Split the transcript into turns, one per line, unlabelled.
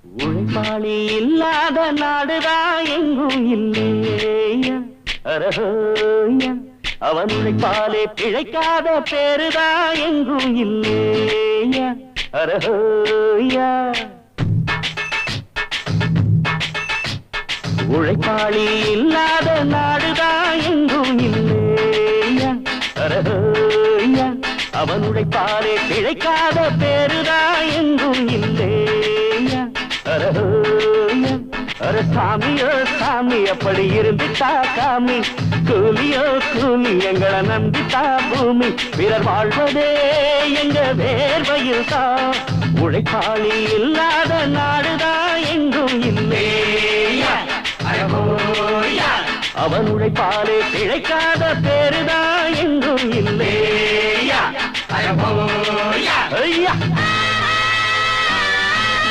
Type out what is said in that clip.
உழைப்பாளி இல்லாத நாடுதான் எங்கும் இல்லையா அரஹோயா அவன் உழைப்பாலே பிழைக்காத பேருதான் எங்கும் இல்லையா அரஹோயா உழைப்பாளி இல்லாத நாடுதான் எங்கும் இல்லையா அரஹோயா அவன் உழைப்பாலே பிழைக்காத பேருதான் எங்கும் இல்லையா அரஹோயா அர சாமியோ சாமி அப்படி இருந்துட்டா காமி கூலியோ கூலி எங்களை நம்பித்தா பூமி பிறர் வாழ்வதே எங்க வேர்வையில் தான் உழைப்பாளி இல்லாத நாடுதான் எங்கும் இல்லையா அவன் உழைப்பாலே பிழைக்காத பேருதான் எங்கும் இல்லையா ஐயா